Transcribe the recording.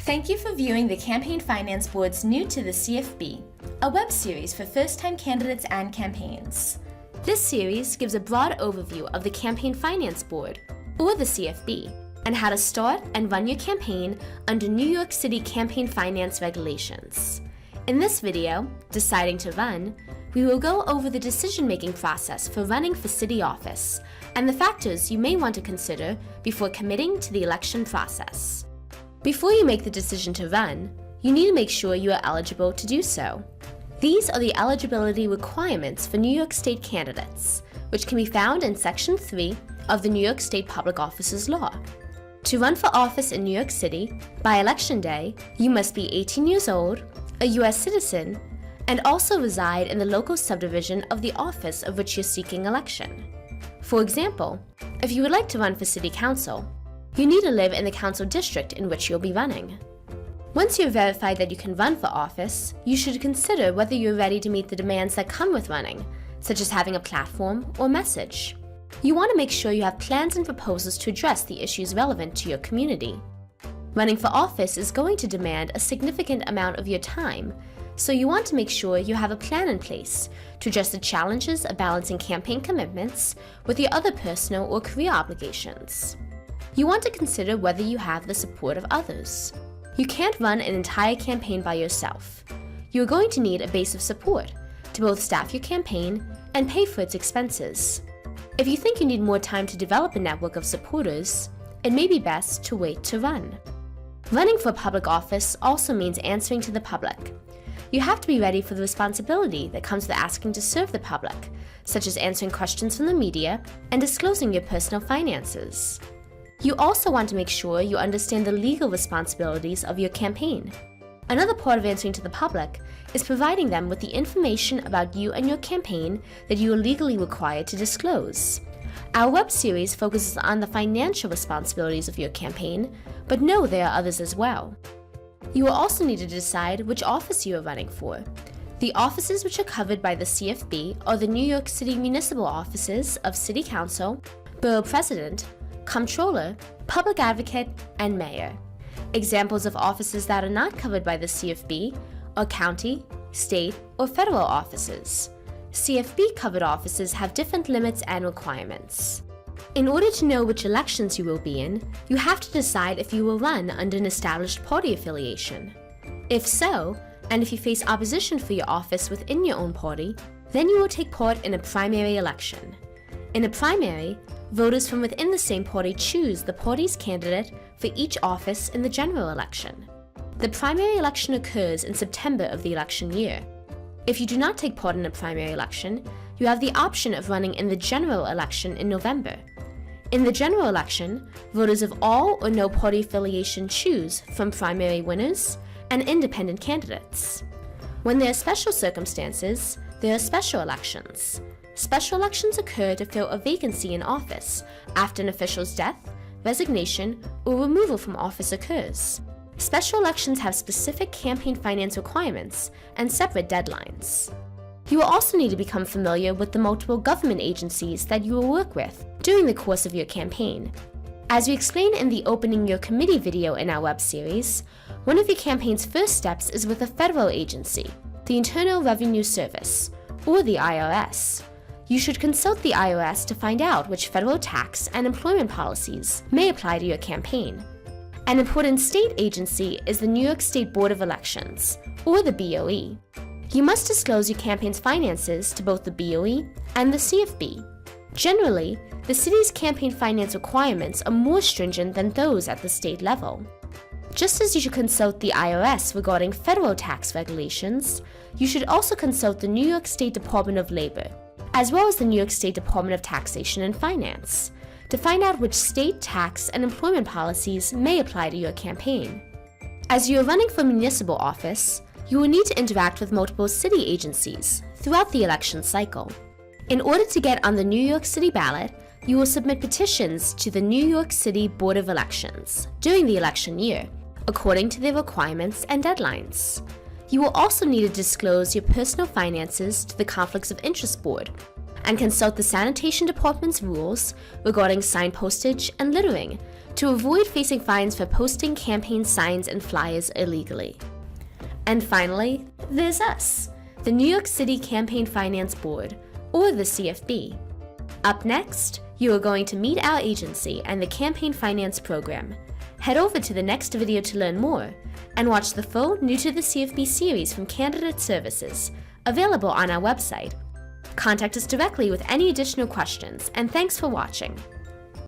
Thank you for viewing the Campaign Finance Board's New to the CFB, a web series for first-time candidates and campaigns. This series gives a broad overview of the Campaign Finance Board, or the CFB, and how to start and run your campaign under New York City campaign finance regulations. In this video, Deciding to Run, we will go over the decision-making process for running for city office and the factors you may want to consider before committing to the election process. Before you make the decision to run, you need to make sure you are eligible to do so. These are the eligibility requirements for New York State candidates, which can be found in Section 3 of the New York State Public Officers Law. To run for office in New York City, by election day, you must be 18 years old, a U.S. citizen, and also reside in the local subdivision of the office of which you're seeking election. For example, if you would like to run for City Council, you need to live in the council district in which you'll be running. Once you're verified that you can run for office, you should consider whether you're ready to meet the demands that come with running, such as having a platform or message. You want to make sure you have plans and proposals to address the issues relevant to your community. Running for office is going to demand a significant amount of your time, so you want to make sure you have a plan in place to address the challenges of balancing campaign commitments with your other personal or career obligations. You want to consider whether you have the support of others. You can't run an entire campaign by yourself. You are going to need a base of support to both staff your campaign and pay for its expenses. If you think you need more time to develop a network of supporters, it may be best to wait to run. Running for public office also means answering to the public. You have to be ready for the responsibility that comes with asking to serve the public, such as answering questions from the media and disclosing your personal finances. You also want to make sure you understand the legal responsibilities of your campaign. Another part of answering to the public is providing them with the information about you and your campaign that you are legally required to disclose. Our web series focuses on the financial responsibilities of your campaign, but know there are others as well. You will also need to decide which office you are running for. The offices which are covered by the CFB are the New York City municipal offices of City Council, Borough President, Comptroller, Public Advocate, and Mayor. Examples of offices that are not covered by the CFB are county, state, or federal offices. CFB-covered offices have different limits and requirements. In order to know which elections you will be in, you have to decide if you will run under an established party affiliation. If so, and if you face opposition for your office within your own party, then you will take part in a primary election. In a primary, voters from within the same party choose the party's candidate for each office in the general election. The primary election occurs in September of the election year. If you do not take part in a primary election, you have the option of running in the general election in November. In the general election, voters of all or no party affiliation choose from primary winners and independent candidates. When there are special circumstances, there are special elections. Special elections occur to fill a vacancy in office after an official's death, resignation, or removal from office occurs. Special elections have specific campaign finance requirements and separate deadlines. You will also need to become familiar with the multiple government agencies that you will work with during the course of your campaign. As we explain in the Opening Your Committee video in our web series, one of your campaign's first steps is with a federal agency, the Internal Revenue Service, or the IRS. You should consult the IRS to find out which federal tax and employment policies may apply to your campaign. An important state agency is the New York State Board of Elections, or the BOE. You must disclose your campaign's finances to both the BOE and the CFB. Generally, the city's campaign finance requirements are more stringent than those at the state level. Just as you should consult the IRS regarding federal tax regulations, you should also consult the New York State Department of Labor, as well as the New York State Department of Taxation and Finance, to find out which state tax and employment policies may apply to your campaign. As you are running for municipal office, you will need to interact with multiple city agencies throughout the election cycle. In order to get on the New York City ballot, you will submit petitions to the New York City Board of Elections during the election year, according to their requirements and deadlines. You will also need to disclose your personal finances to the Conflicts of Interest Board, and consult the sanitation department's rules regarding sign postage and littering to avoid facing fines for posting campaign signs and flyers illegally. And finally, there's us, the New York City Campaign Finance Board, or the CFB. Up next, you are going to meet our agency and the Campaign Finance Program. Head over to the next video to learn more, and watch the full New to the CFB series from Candidate Services, available on our website. Contact us directly with any additional questions, and thanks for watching.